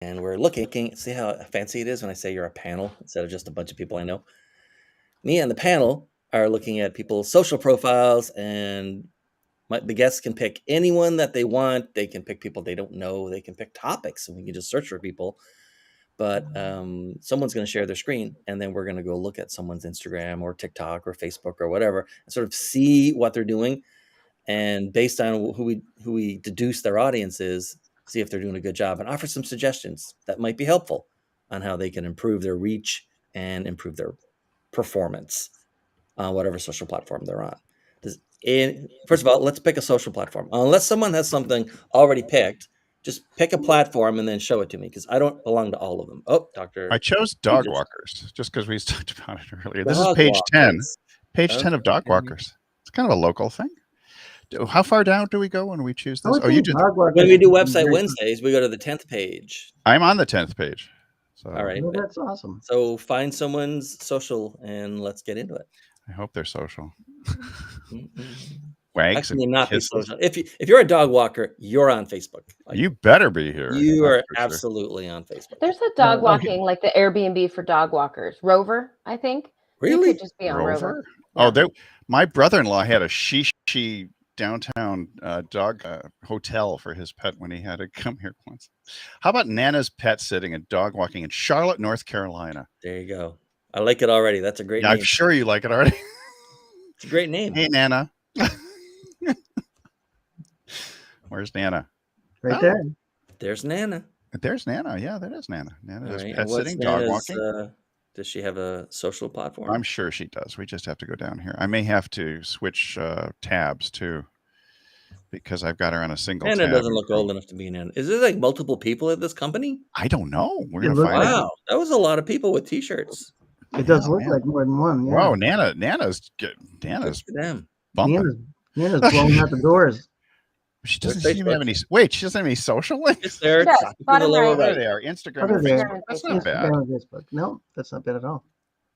and we're looking. See how fancy it is when I say you're a panel instead of just a bunch of people I know. Me and the panel are looking at people's social profiles, and the guests can pick anyone that they want. They can pick people they don't know. They can pick topics, and we can just search for people. But someone's going to share their screen, and then we're going to go look at someone's Instagram or TikTok or Facebook or whatever, and sort of see what they're doing. And based on who we deduce their audience is, see if they're doing a good job and offer some suggestions that might be helpful on how they can improve their reach and improve their performance on whatever social platform they're on. First of all, let's pick a social platform. Unless someone has something already picked, just pick a platform and then show it to me, because I don't belong to all of them. Oh, Doctor. I chose dog walkers just because we talked about it earlier. This is page 10. Page 10 of dog walkers. It's kind of a local thing. How far down do we go when we choose this? You do. When we do website Wednesdays, we go to the 10th page. I'm on the 10th page. So. All right. Well, that's awesome. So find someone's social and let's get into it. I hope they're social. Wags and not be social. If you're a dog walker, you're on Facebook. You better be here. You are absolutely on Facebook. There's a dog walking, like the Airbnb for dog walkers. Rover, I think. Really? You could just be on Rover. Oh, my brother-in-law had a Shishi downtown dog hotel for his pet when he had to come here once. How about Nana's Pet Sitting and Dog Walking in Charlotte, North Carolina? There you go. I like it already. That's a great name. I'm sure you like it already. It's a great name. Hey, Nana. Where's Nana? Right there. There's Nana. There's Nana. Yeah, that is Nana. Nana is right. pet sitting, dog walking. Does she have a social platform? I'm sure she does. We just have to go down here. I may have to switch tabs too, because I've got her on a single tab. Nana doesn't look old enough to be Nana. Is there like multiple people at this company? I don't know. We're gonna find out. Wow, that was a lot of people with T-shirts. It does look like more than one. Yeah. Whoa, Nana's good. Nana's bumping. Nana's blowing out the doors. She doesn't seem to have any. Wait, she doesn't have any social links. It's there. Yes, bottom right. There they are. Instagram and Facebook. That's not bad. No, that's not bad at all.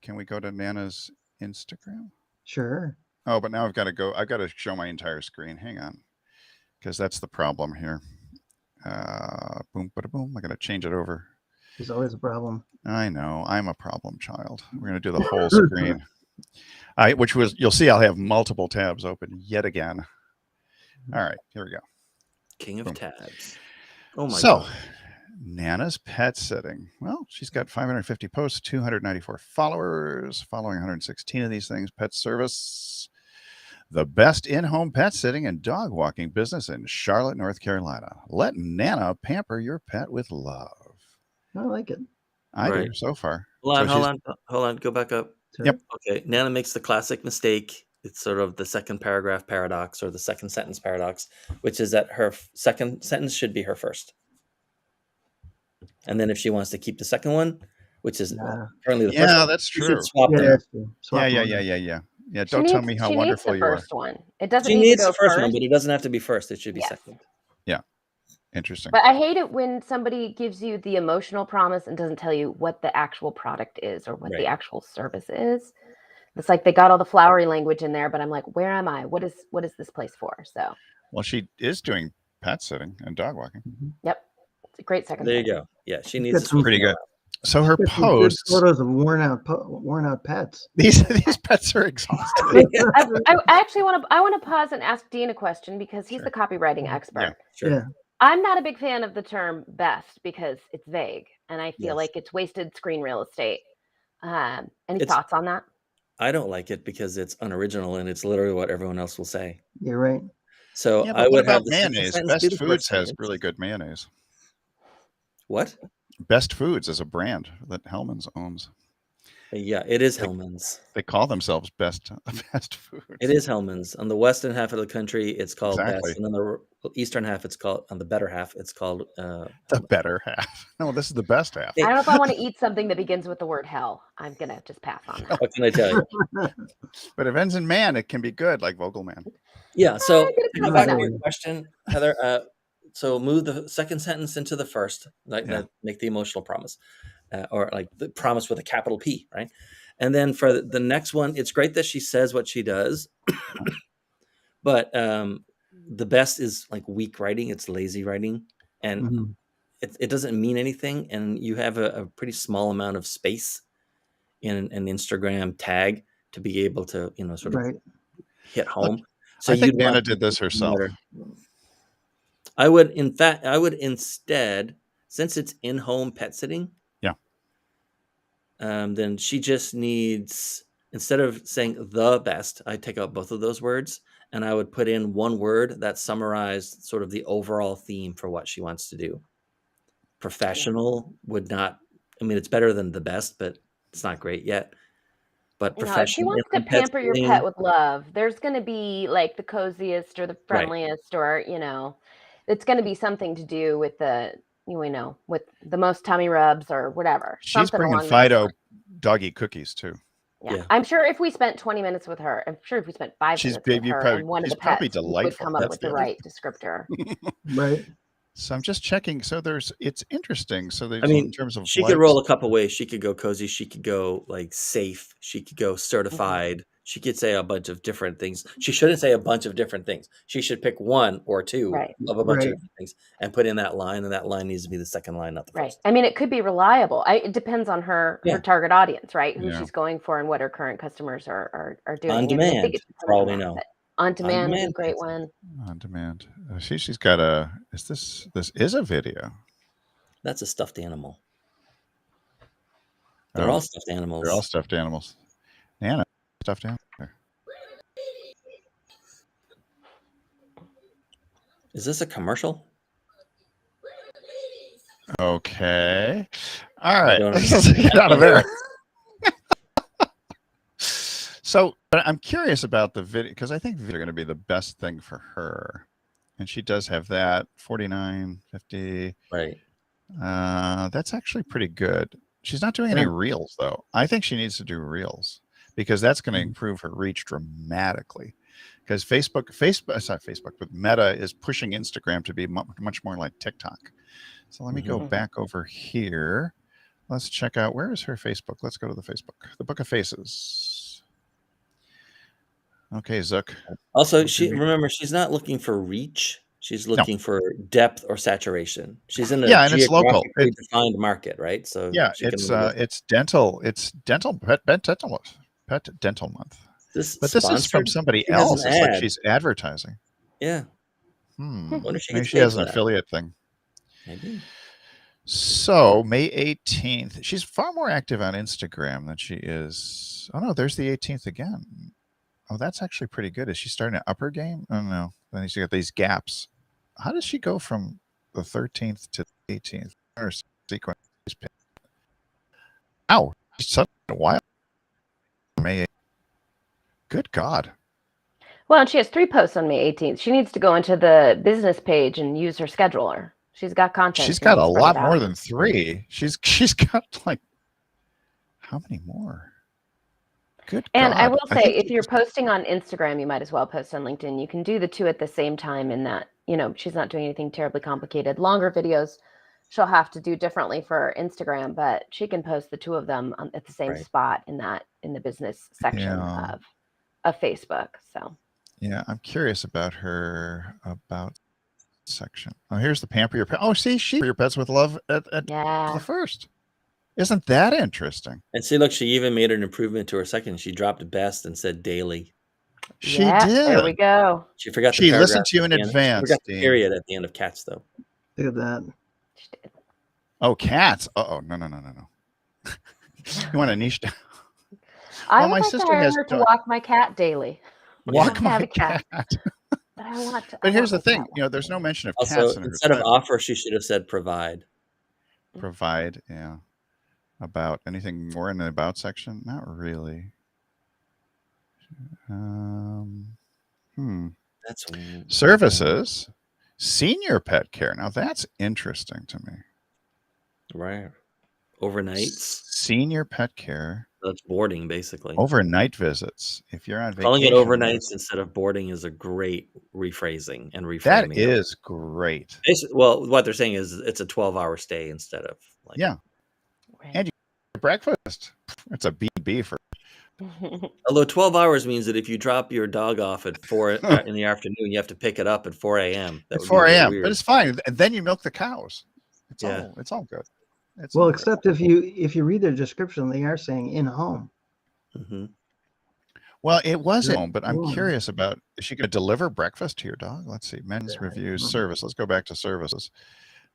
Can we go to Nana's Instagram? Sure. Oh, but now I've got to go. I've got to show my entire screen. Hang on, because that's the problem here. Boom, bada boom. I got to change it over. There's always a problem. I know. I'm a problem child. We're going to do the whole screen. Which was, you'll see I'll have multiple tabs open yet again. All right, here we go. King of tabs. Oh my God. Nana's Pet Sitting. Well, she's got 550 posts, 294 followers, following 116 of these things. Pet service. The best in-home pet sitting and dog walking business in Charlotte, North Carolina. Let Nana pamper your pet with love. I like it. I do so far. Hold on. Go back up. Yep. Okay. Nana makes the classic mistake. It's sort of the second paragraph paradox or the second sentence paradox, which is that her second sentence should be her first. And then if she wants to keep the second one, which is currently the first one, that's true. Swap them. That's true. Swap Yeah, don't tell me how wonderful you are. One. It doesn't she need needs to go the first first. one, but it doesn't have to be first. It should be second. Yeah. Interesting. But I hate it when somebody gives you the emotional promise and doesn't tell you what the actual product is or what the actual service is. It's like they got all the flowery language in there, but I'm like, where am I? What is this place for? So. Well, she is doing pet sitting and dog walking. Yep. It's a great second. There you go. Yeah, she needs pretty good. So her posts, photos of worn out pets. These pets are exhausted. I actually want to pause and ask Dean a question because he's the copywriting expert. Yeah, sure. Yeah. I'm not a big fan of the term best because it's vague and I feel like it's wasted screen real estate. Any thoughts on that? I don't like it because it's unoriginal and it's literally what everyone else will say. You're right. So I would have mayonnaise. Best Foods has really good mayonnaise. What? Best Foods is a brand that Hellman's owns. Yeah, it is Hellman's. They call themselves Best Foods. It is Hellman's. On the western half of the country, it's called Best, and on the eastern half, on the better half, it's called the better half. No, this is the best half. I don't know if I want to eat something that begins with the word hell. I'm gonna just pass on that. What can I tell you? But if it ends in man, it can be good, like Vogelman. Yeah. So to go back to your question, Heather. So move the second sentence into the first, make the emotional promise, or like the promise with a capital P, right? And then for the next one, it's great that she says what she does, but the best is like weak writing. It's lazy writing, and it doesn't mean anything, and you have a pretty small amount of space in an Instagram tag to be able to, sort of Right. hit Look, home. So I think you'd want Nana did this herself. I would instead, since it's in-home pet sitting, Yeah. then she just needs, instead of saying the best, I take out both of those words and I would put in one word that summarized sort of the overall theme for what she wants to do. Professional would not, I mean, it's better than the best, but it's not great yet. But No, if she professional wants to in-home pet pamper your sitting, pet with love, there's going to be like the coziest or the right, friendliest, or it's going to be something to do with with the most tummy rubs or whatever, She's something bringing along those Fido lines. doggy cookies too. Yeah, yeah, I'm sure if we spent 20 minutes with her, I'm sure if we spent 5 She's minutes with her probably and one of she's the probably pets, we would delightful. come up that's with the the other right descriptor. Right. So I'm just checking. So it's interesting. So I there's in mean, terms of she could likes. roll a couple ways. She could go cozy. She could go like safe. She could go Mhm. certified. She could say a bunch of different things. She shouldn't say a bunch of different things. She should pick one or two Right, of a bunch of Right. different things and put in that line, and that line needs to be the second line, not the right. first. I mean, it could be reliable. It depends on her Yeah, target audience, right? Who Yeah. she's going for and what her current customers are doing. on I mean, I think demand, it for all depends we on that. know. But on On demand would be a demand great pet sitting. one. On demand. She's got a. Is this is a video? That's a stuffed animal. They're Oh, all stuffed they're all animals. stuffed animals. Nana, stuffed animal. Is this a commercial? Okay. All I right. don't Let's understand. get I out of don't know there. So, but I'm curious about the video because I think video are going to be the best thing for her, and she does have that 49.50. Right. That's actually pretty good. She's not doing any And reels though. I think she needs to do reels because that's going to Mhm. improve her reach dramatically. Because Facebook, it's not Facebook, but Meta is pushing Instagram to be much more like TikTok. So let me go Mhm. Mhm. back over here. Let's check out where is her Facebook. Let's go to the Facebook, the Book of Faces. Okay, Zook. Also, What do we? remember, she's not looking for reach. She's No, looking for depth or saturation. She's in a yeah, and it's local. geographically defined market, right? So Yeah, she can only go. it's dental. It's dental pet dental month. This But this is from sponsored? somebody She has an else. It's like ad. she's advertising. Yeah. Hmm. Wonder if she Maybe gets she paid has for an that. affiliate thing. Maybe. So May 18th, she's far more active on Instagram than she is. Oh no, there's the 18th again. Oh, that's actually pretty good. Is she starting to up her game? Oh no. Then she got these gaps. How does she go from the 13th to the 18th? Her sequence. Ow, she's such a while. May 8th. Good God. Well, and she has 3 posts on May 18th. She needs to go into the business page and use her scheduler. She's got content. She's She got needs a to spread lot it more out. than 3. She's got like how many more? Good And I God. will I say, think if you're posting on Instagram, you might as well post on LinkedIn. You can do the 2 at the same time in that, she's not doing anything terribly complicated. Longer videos, she'll have to do differently for Instagram, but she can post the 2 of them at the same Right. spot in the business section Yeah. of Facebook. So Yeah, I'm curious about her about section. Oh, here's the pamper your pet. Oh, see, she your pets with love at the yeah, first. Isn't that interesting? And see, look, she even made an improvement to her second. She dropped best and said daily. She yeah, there we did. go. She forgot the She paragraph listened to you at in the end. She advance, forgot the Dean. period at the end of Cats, though. Look at that. She did. Oh, cats. Oh, no. You want a niche down? I Well, would my like to sister hire has her to done- walk my cat daily. I don't Walk have to have my a cat, cat. but I want to. But here's the my cat thing, walked there's no daily. mention of Also, cats in her instead of title. offer, she should have said provide. Provide, yeah. About anything more in the about section? Not really. That's Services, senior pet care. Now that's interesting to me. right. Overnights. Senior pet care, That's boarding, basically. overnight visits. If you're on vacation, Calling it overnights instead of boarding is a great rephrasing and reframing. that of it. is great. Well, what they're saying is it's a 12-hour stay instead of like Yeah, Right. and you get breakfast. It's a B&B for. Although 12 hours means that if you drop your dog off at 4 in the afternoon, you have to pick it up at 4 a.m. That It's would be 4 a bit a.m. weird. But it's fine. And then you milk the cows. Yeah. It's all good. It's Well, all good. except if you read their description, they are saying in home. Hmm. Well, it was at Yeah. home, but I'm Yeah. curious about, is she going to deliver breakfast to your dog? Let's see. Men's reviews, Mhm. service. Let's go back to services.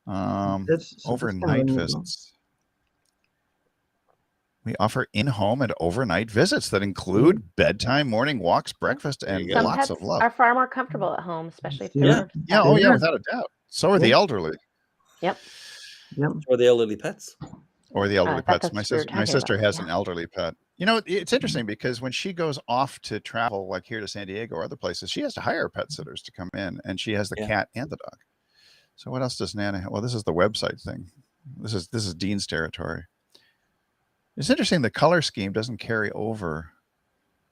That's kind of Overnight unusual. visits. We offer in-home and overnight visits that include bedtime, morning walks, breakfast, There you and go. Some lots pets of love. are far more comfortable at home, especially if Yeah. they're Yeah. allergic to Yeah. pets. Oh, yeah, Yeah. without a doubt. So are the Yeah. elderly Yep. Yep. Or the elderly pets. or the elderly I thought pets. that's what we were My talking sister about. has Yeah. an elderly pet. You know, it's interesting because when she goes off to travel, like here to San Diego or other places, she has to hire pet sitters to come in, and she has the Yeah. cat and the dog. So what else does Nana have? Well, this is the website thing. This is Dean's territory. It's interesting. The color scheme doesn't carry over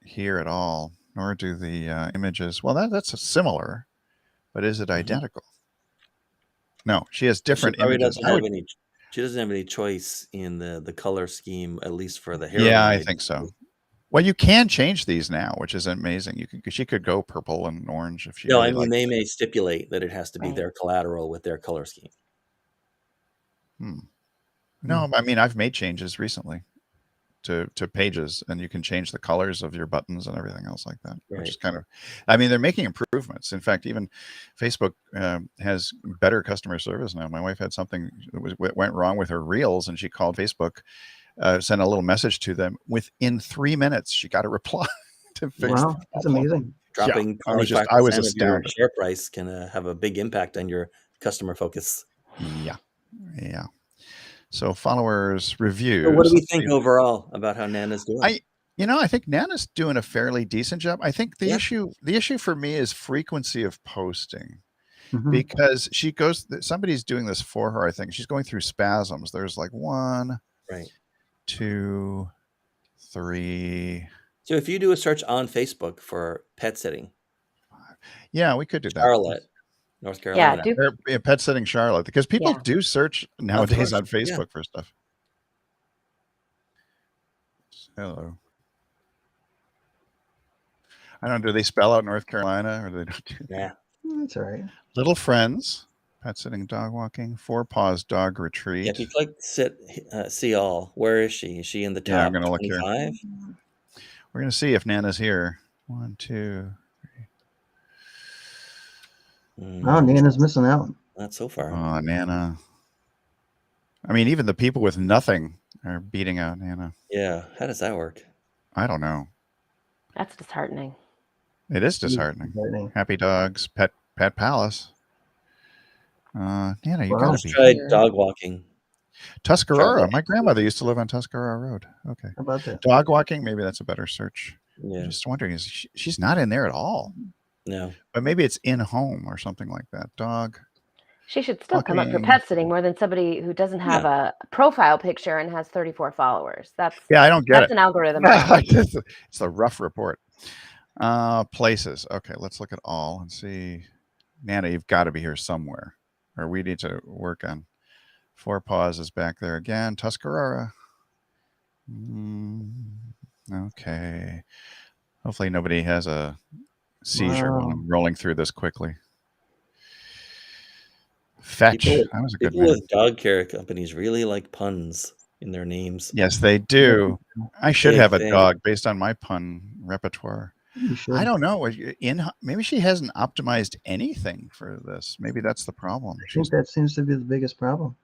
here at all, nor do the images. Well, that's similar, but is it Mhm. identical? No, she has She different probably images. doesn't have any. She doesn't have any choice in the color scheme, at least for the hair. Yeah, I line. think so. Well, you can change these now, which is amazing. She could go purple and orange if she No, really I mean liked they it. may stipulate that it has to be Right. their collateral with their color scheme. No, I mean I've made changes recently to pages, and you can change the colors of your buttons and everything else like that, which is Right. kind of. I mean, they're making improvements. In fact, even Facebook has better customer service now. My wife had something that went wrong with her reels, and she called Facebook, sent a little message to them. Within 3 minutes, she got a reply to fix Wow, the that's problem. amazing. Dropping I was 25% of your astounded. share price can have a big impact on your customer focus. Yeah. So followers, So what do reviews. we Let's think see. overall about how Nana's doing? I think Nana's doing a fairly decent job. I think the Yeah. issue for me is frequency of posting, Mhm. because somebody's doing this for her. I think she's going through spasms. There's like 1, Right. 2, 3. So if you do a search on Facebook for pet sitting, Yeah, we could do that. Charlotte, North Yeah. Carolina. Do Pet sitting Charlotte, because people Yeah. do search nowadays course, on yeah. Facebook for stuff. Hello. I don't know. Do they spell out North Carolina, or they don't do that? Yeah. That's all right. Little Friends, pet sitting, dog walking, 4 Paws dog Yeah, retreat. if you click see all, where is she? Is she in the Yeah, I'm top gonna look here. 25? We're gonna see if Nana's here. 1, 2. Oh, Nana's missing out. Not so far. Oh, Nana. I mean, even the people with nothing are beating out Nana. Yeah. How does that work? I don't know. That's disheartening. It is disheartening. Disheartening. Happy Dogs, Pet Palace. Nana, you Wow. gotta Let's be try here. dog walking. Tuscarora. Charlotte. My grandmother used to live on Tuscarora Road. Okay. How about that? Dog walking, maybe that's a better search. Yeah. I'm just wondering, she's not in there at all. No. But maybe it's in home or something like that. Dog. She should still come up for Walking. pet sitting more than somebody who doesn't have a profile picture and has 34 followers. Yeah, I don't get That's it. an algorithm problem. It's a rough report. Places. Okay, let's look at all and see. Nana, you've got to be here somewhere, or we need to work on. 4 Paws is back there again. Tuscarora. Okay. Hopefully nobody has a seizure while Wow. I'm rolling through this quickly. Fetch. That was a good People one. with dog care companies really like puns in their names. Yes, they do. I should Big have a thing. dog based on my pun repertoire. You should. I don't know. Maybe she hasn't optimized anything for this. Maybe that's the problem. I think that seems to be the biggest problem.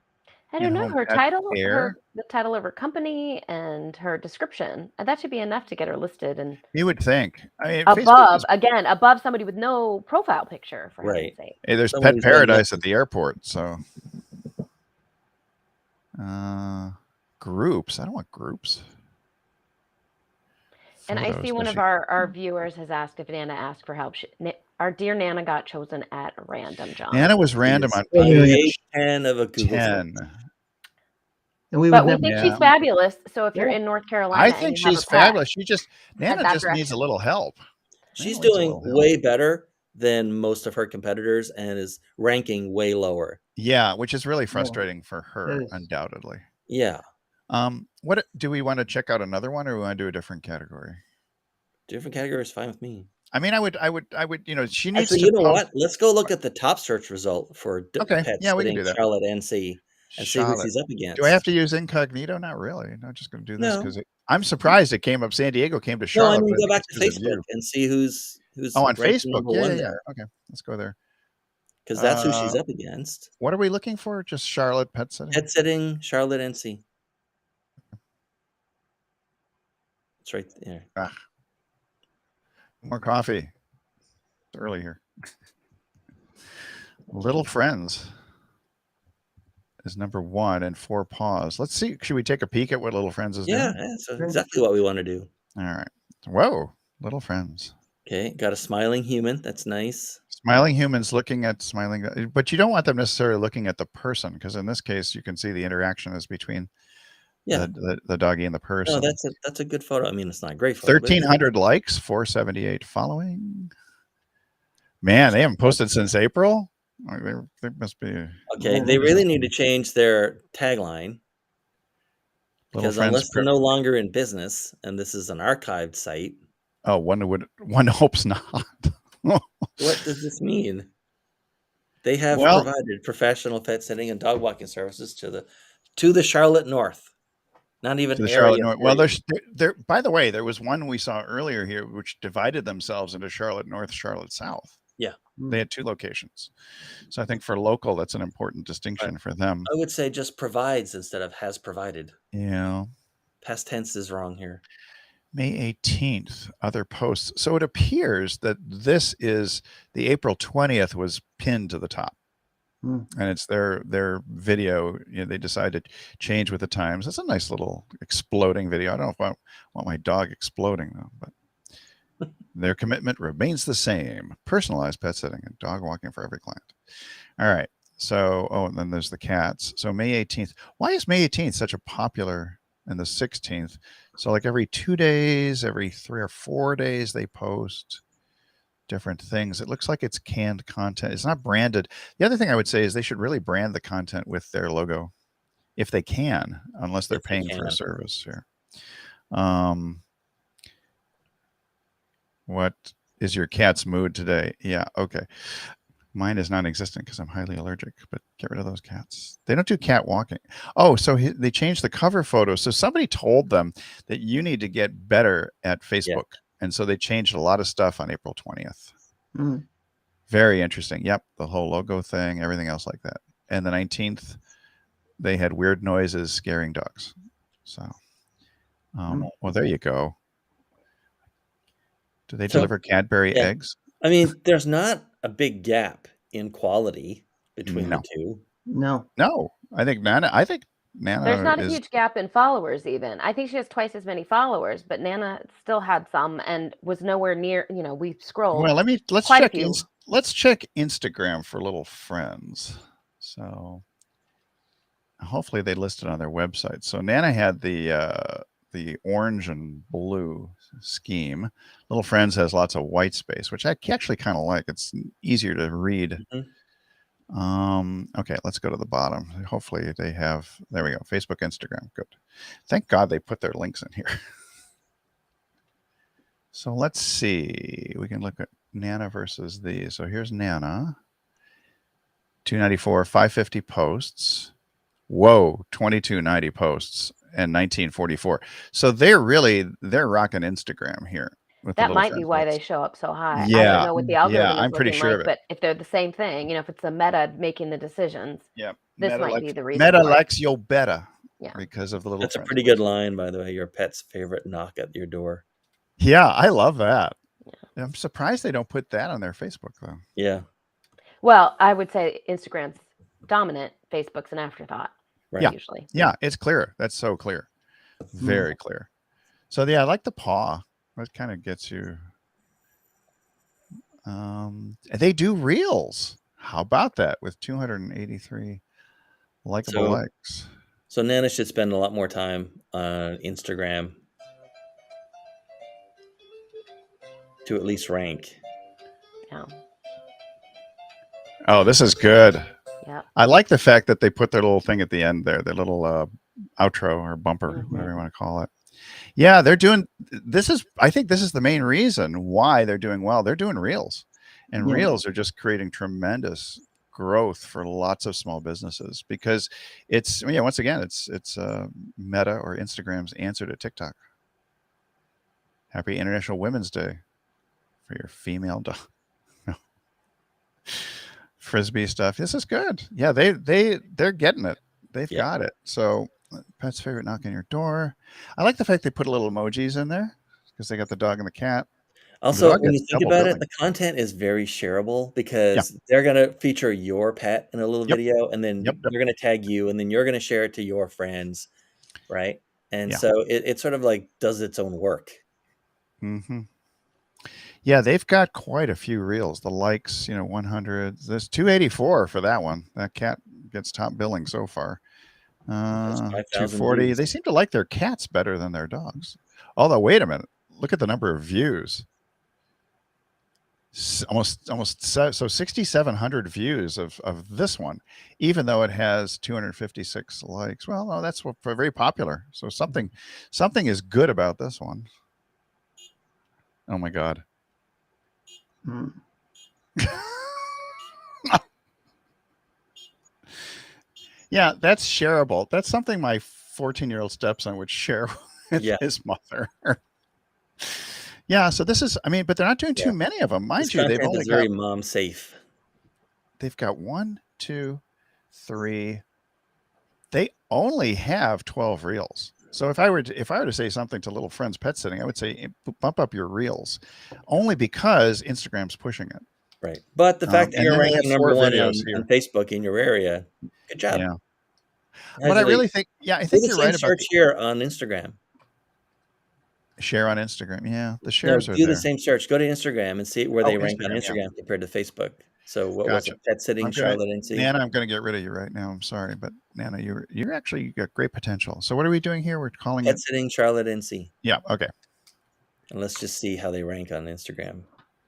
I don't know. in-home Her pet title, care. the title of her company, and her description. That should be enough to get her listed and You would think. I mean, above somebody with no profile picture. For Right. heaven's sake. Hey, there's Someone Pet who's got Paradise at the airport. So, groups. I don't want groups. And I Photos. see one of our viewers has asked if Nana asked for help. Our dear Nana got chosen at random, John. Nana was random on It's page page 10 of a Google 10. form. And we But would we never. think she's fabulous. So if you're Yeah. in North Carolina, I and think you have she's a pet, fabulous. Nana that just needs direction. a little help. She's Nana needs a doing little help. way better than most of her competitors and is ranking way lower. Yeah, which is really frustrating for her, It is. undoubtedly. Yeah. What do we want to check out another one, or do we want to do a different category? Different category is fine with me. I mean, I would, she needs Actually, to you know post. what? Let's go look at the top search result for Okay, pet yeah, we can sitting do that. Charlotte and see and see who Charlotte. she's up Do I have against. to use incognito? Not really. I'm just going to do this No, because I'm surprised it came up. San Diego came to no, I Charlotte, mean but I go think back it's to because of Facebook you. and see who's Oh, on ranked Facebook. number Yeah, one yeah. there, Okay, let's go there. because that's who she's Uh, up against. what are we looking for? Just Charlotte pet sitting? Pet sitting, Charlotte NC. It's right there. Ah, more coffee. It's early here. Little Friends is number one and 4 paws. Let's see. Should we take a peek at what Little Friends is Yeah, doing? that's Sure. exactly what we want to do. All right. Whoa, Little Friends. Okay, got a smiling human. That's nice. Smiling humans looking at smiling, but you don't want them necessarily looking at the person because in this case, you can see the interaction is between Yeah. the doggy and the No, person. that's a good photo. I mean, it's not a great photo. but it's- 1,300 likes, 478 following. Man, they haven't posted since April. Oh, they must be Okay, Yeah, they really interesting. need to change their tagline Little because Friends. unless they're no longer in business and this is an archived site, Oh, one hopes not. what does this mean? They have Well- provided professional pet sitting and dog walking services to the Charlotte North. Not even To the area. Charlotte North. Well, period. there. By the way, there was one we saw earlier here, which divided themselves into Charlotte North, Charlotte South. Yeah. They had 2 locations. So I think for local, that's an important distinction for them. I would say just provides instead of has provided. Yeah. Past tense is wrong here. May 18th, other posts. So it appears that this is the April 20th was pinned to the top. Hmm. And it's their video. You know, they decided to change with the times. That's a nice little exploding video. I don't know if I want my dog exploding though, but their commitment remains the same. Personalized pet sitting and dog walking for every client. All right. So, and then there's the cats. So May 18th. Why is May 18th such a popular and the 16th? So like every 2 days, every 3 or 4 days, they post different things. It looks like it's canned content. It's not branded. The other thing I would say is they should really brand the content with their logo if they can, unless they're If they paying for a can. service here. What is your cat's mood today? Yeah, okay. Mine is non-existent because I'm highly allergic, but get rid of those cats. They don't do cat walking. Oh, so they changed the cover photo. So somebody told them that you need to get better at Facebook. And so they changed a lot of stuff on April 20th. Mm. Very interesting. Yep, the whole logo thing, everything else like that. And the 19th, they had weird noises scaring dogs. So, well, there you go. Do they So- deliver Cadbury Yeah. eggs? I mean, there's not a big gap in quality between No. the two. No. No, I think Nana There's not a is huge gap in followers even. I think she has twice as many followers, but Nana still had some and was nowhere near, we scrolled. well. Let's quite a check. few. Let's check Instagram for Little Friends. So hopefully they listed on their website. So Nana had the orange and blue scheme. Little Friends has lots of white space, which I actually kind of like. It's easier to read. Okay, let's go to the bottom. Hopefully they have, there we go. Facebook, Instagram. Good. Thank God they put their links in here. So let's see. We can look at Nana versus these. So here's Nana. 294, 550 posts. Whoa, 2290 posts and 1944. So they're rocking Instagram here. with the That Little might be Friends why posts. they show up so high. I Yeah, don't know what the algorithm is I'm pretty looking sure like, of it. but if they're the same thing, if it's the meta making the decisions, Yeah. this Meta might likes- be the reason. Meta for it. likes you better. Yeah. Because of the Little That's a Friends pretty posts. good line, by the way. Your pet's favorite knock at your door. Yeah, I love that. I'm surprised they don't put that on their Facebook though. Yeah, Well, I would say Instagram's dominant. Facebook's an afterthought. right. Yeah. Usually. Yeah, it's clear. That's so clear. Very clear. So yeah, I like the paw. That kind of gets you. They do reels. How about that with 283 likable So- likes? So Nana should spend a lot more time on Instagram to at least rank. Yeah. Oh, this is good. Yeah. I like the fact that they put their little thing at the end there, their little outro or bumper, Mhm. whatever you want to call it. Yeah, they're doing I think this is the main reason why they're doing well. They're doing reels. And Yeah. reels are just creating tremendous growth for lots of small businesses because it's once again it's Meta or Instagram's answer to TikTok. Happy International Women's Day for your female dog. No. Frisbee stuff. This is good. Yeah, they're getting it. They've got it. So pet's favorite knock on your door. I like the fact they put a little emojis in there because they got the dog and the cat. Also, dog when gets you think double about billing. it, the content is very shareable because they're going to feature your pet in a little video, and then they're going to tag you, and then you're going to share it to your friends, right? And so it sort of like does its own work. Mm-hmm. Yeah, they've got quite a few reels. The likes, 100. There's 284 for that one. That cat gets top billing so far. 240. views. They seem to like their cats better than their dogs. Although, wait a minute. Look at the number of views. Almost so 6,700 views of this one, even though it has 256 likes. Well, no, that's very popular. So something is good about this one. Oh my God. Yeah, that's shareable. That's something my 14-year-old stepson would share with his mother. Yeah, so this is, but they're not doing too many of them. Mind you, they've only got very mom safe. They've got 1, 2, 3. They only have 12 reels. So if I were to say something to little friends pet sitting, I would say bump up your reels, only because Instagram's pushing it. Right, but the fact that you're ranking number 1 on Facebook in your area, good job. Yeah. But I really think, I think you're right about search here on Instagram. Share on Instagram, yeah. The shares are do there. the same search. Go to Instagram and see where they rank on Instagram compared to Facebook. So what was it? Pet sitting, Charlotte NC. Nana, I'm going to get rid of you right now. I'm sorry, but Nana, you got great potential. So what are we doing here? We're calling Pet sitting, Charlotte NC. Yeah. Okay. And let's just see how they rank on Instagram.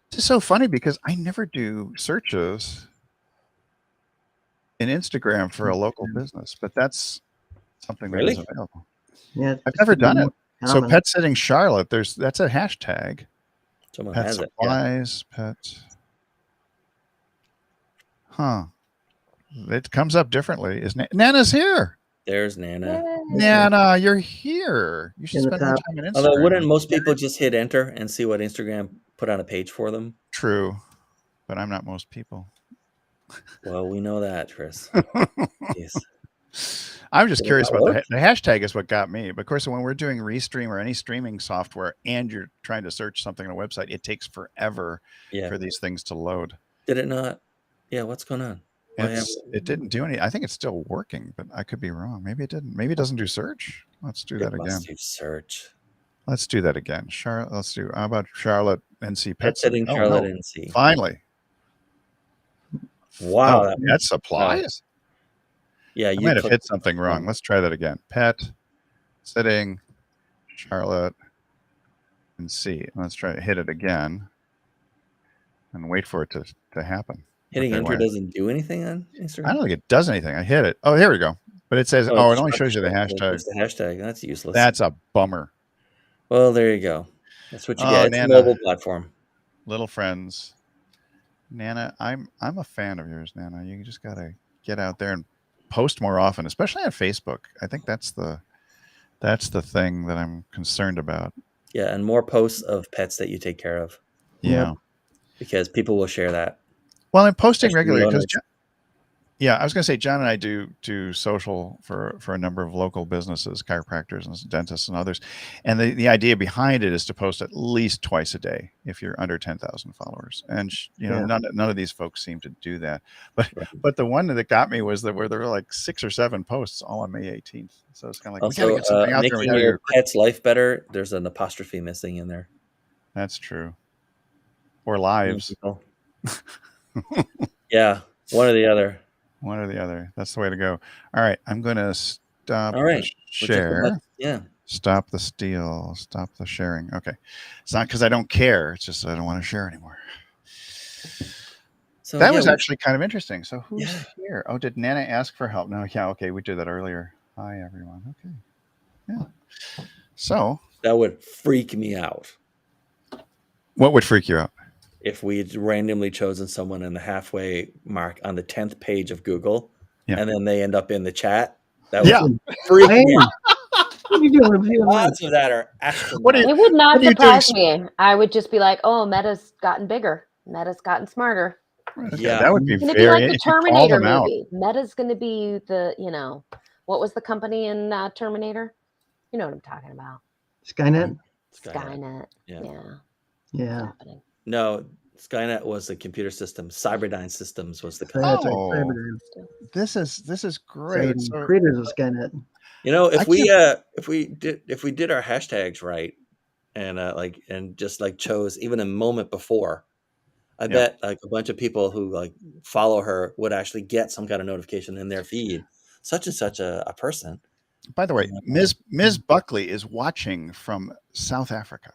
This is so funny because I never do searches in Instagram for a local business, but that's something that is available. Yeah, I've never done it. So pet sitting Charlotte, that's a hashtag. Someone pet has supplies, pet. Huh. It comes up differently. Nana's here. There's Nana. Yay. Nana, you're here. You should spend more time on Instagram. Although, wouldn't most people just hit enter and see what Instagram put on a page for them? True. But I'm not most people. Well, we know that, Chris. Yes. I'm just curious about the hashtag is what got me. But of course, when we're doing Restream or any streaming software and you're trying to search something on a website, it takes forever for these things to load. Did it not? Yeah, what's going on? It didn't do any. I think it's still working, but I could be wrong. Maybe it didn't. Maybe it doesn't do search. Let's do that again. Do search. Let's do that again. Charlotte. How about Charlotte NC Pet sitting? Charlotte NC. Finally. Wow. Pet supplies. Yeah, I might have hit something wrong. Let's try that again. Pet sitting Charlotte NC. Let's try to hit it again and wait for it to happen. Hitting enter doesn't do anything on Instagram? I don't think it does anything. I hit it. Oh, here we go. But it says, it only shows you the hashtag. It's the hashtag. That's useless. That's a bummer. Well, there you go. That's what you get. It's a mobile platform. Little friends. Nana, I'm a fan of yours, Nana. You just got to get out there and post more often, especially on Facebook. I think that's the thing that I'm concerned about. Yeah, and more posts of pets that you take care of. Yeah. Because people will share that. Well, I'm posting regularly because I was going to say John and I do social for a number of local businesses, chiropractors and dentists and others. And the idea behind it is to post at least twice a day if you're under 10,000 followers. And none of these folks seem to do that. But the one that got me was where there were like 6 or 7 posts all on May 18th. So it's kind of like, also, we got to get something out making there. your pet's life better. There's an apostrophe missing in there. That's true. Or lives. Yeah, one or the other. One or the other. That's the way to go. All right. I'm going to stop the share. Yeah. Stop the steal. Stop the sharing. Okay. It's not because I don't care. It's just I don't want to share anymore. So that was actually kind of interesting. So who's here? Oh, did Nana ask for help? No. Yeah. Okay. We did that earlier. Hi, everyone. Okay. Yeah. So. That would freak me out. What would freak you out? if we'd randomly chosen someone in the halfway mark on the 10th page of Google, Yeah. and then they end up in the chat. That would Yeah. freak I me am. out. What are you doing? The odds of that are What do you- astronomical. It would not What do you do surprise me. I would just be like, oh, Meta's gotten bigger. Meta's gotten smarter. Okay, Yeah. that would be It's going to be very. like the if you call Terminator them out. movie. Meta's going to be the, what was the company in Terminator? You know what I'm talking about. Skynet? Skynet. Yeah. Yeah. It's Yeah. happening. No, Skynet was the computer system. Cyberdyne Systems was the So company. that's right. Oh. Cyberdyne. This is great. Cyberdyne, So, creators of Skynet. You know, I if we did our hashtags right, and and just like chose even a moment before, I Yeah. bet like a bunch of people who like follow her would actually get some kind of notification in their feed. Such and such a person. by the way, Ms. Buckley is watching from South Africa,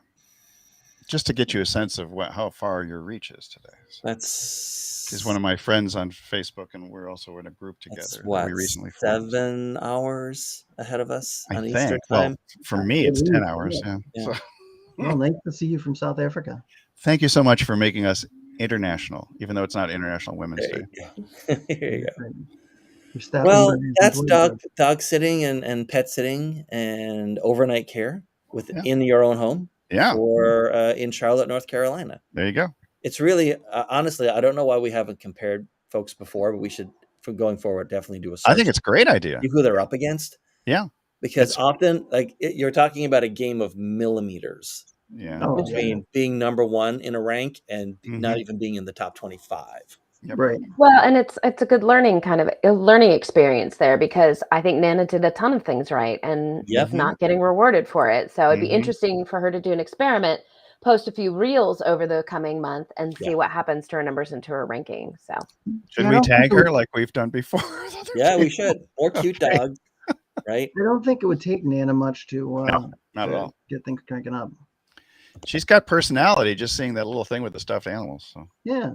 just to get you a sense of how far your reach is today. So That's she's one of my friends on Facebook, and we're also in a group that's together. what We recently formed. 7 hours ahead of us I on think. Eastern Well, time. for me, it's 10 Yeah. hours. Yeah. Yeah. So Well, nice to see you from South Africa. thank you so much for making us international, even though it's not International Women's There Day. you go. There you go. Right. You're staffing Well, by your that's employees. dog sitting and pet sitting and overnight care Yeah. in your own home Yeah, or in Charlotte, North Carolina. there you go. It's really honestly, I don't know why we haven't compared folks before, but we should, from going forward, definitely do a search. I think it's a great idea. See who they're up against. Yeah. Because often, you're talking about a game of millimeters Yeah. Oh, between being number one in a rank and not Mhm. even being in the top 25. Yep. right. Well, and it's a good learning experience there, because I think Nana did a ton of things right and Yep. is not getting rewarded for it. So it'd be Mhm. interesting for her to do an experiment, post a few reels over the coming month, and see Yeah. what happens to her numbers and to her ranking. So Should Yeah, I we don't think tag it would- her like we've done before? Yeah, we should. More cute Okay. dogs, right? I don't think it would take Nana much to Not at to all. get things cranking up. She's got personality, just seeing that little thing with the stuffed animals. So Yeah.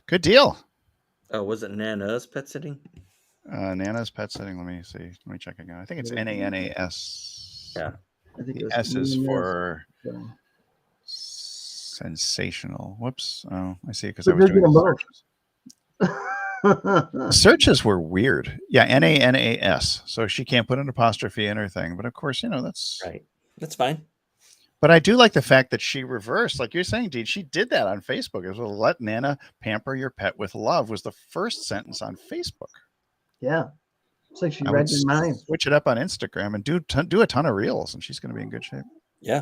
good deal. Oh, was it Nana's pet sitting? Nana's pet sitting. Let me see. Let me check again. I think it's NANAS. Yeah. I think The it was S is Nana's, for so. sensational. Whoops. Oh, I see. Because So I was they're doing getting the both. searches were weird. Yeah, NANAS. So she can't put an apostrophe in her thing. But of course, that's Right. That's fine. But I do like the fact that she reversed, like you're saying, Dean. She did that on Facebook. It was "Let Nana pamper your pet with love" was the first sentence on Facebook. Yeah. It's like she I read would your mind. switch it up on Instagram and do a ton of reels, and she's going to be in good shape. Yeah.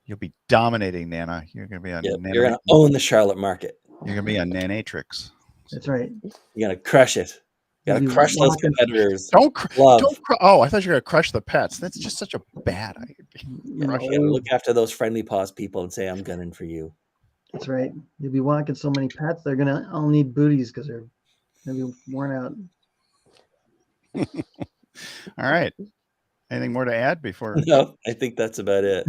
You'll be dominating, Nana. You're going to be a Yep. You're gonna own the Charlotte market. You're going to be a Nanatrix. That's right. You're gonna crush it. You gotta You'll be crush those walking- competitors. Don't oh, I thought you were going to crush the pets. That's just such a bad idea. You know, You gotta look after those friendly paws people and say, "I'm gunning for you." that's right. You'll be walking so many pets, they're gonna all need booties because they're gonna be worn out. All right. Anything more to add before? No, I think that's about it.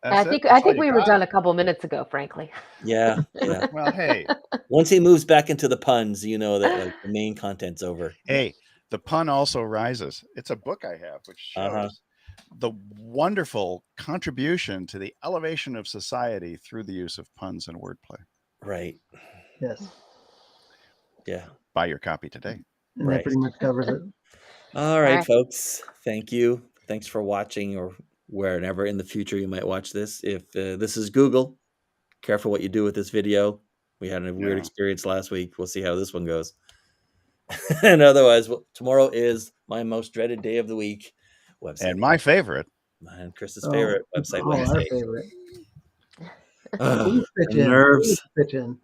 I think we were done a couple minutes ago, frankly. Yeah, yeah. Well, hey, Once he moves back into the puns, you know that like the main content's over. hey, the pun also rises. It's a book I have which shows Uh-huh. the wonderful contribution to the elevation of society through the use of puns and wordplay. Right. Yes. Yeah. Buy your copy today. And Right. that pretty much covers it. All right, right. folks. Thank you. Thanks for watching, or wherever in the future you might watch this. If this is Google, careful what you do with this video. We had a weird Yeah. experience last week. We'll see how this one goes. And otherwise, tomorrow is my most dreaded day of the week. Website. And my favorite, and Chris's Oh, favorite website. oh, our Wednesday. favorite. Ugh, Please pitch the in. nerves. Please pitch in.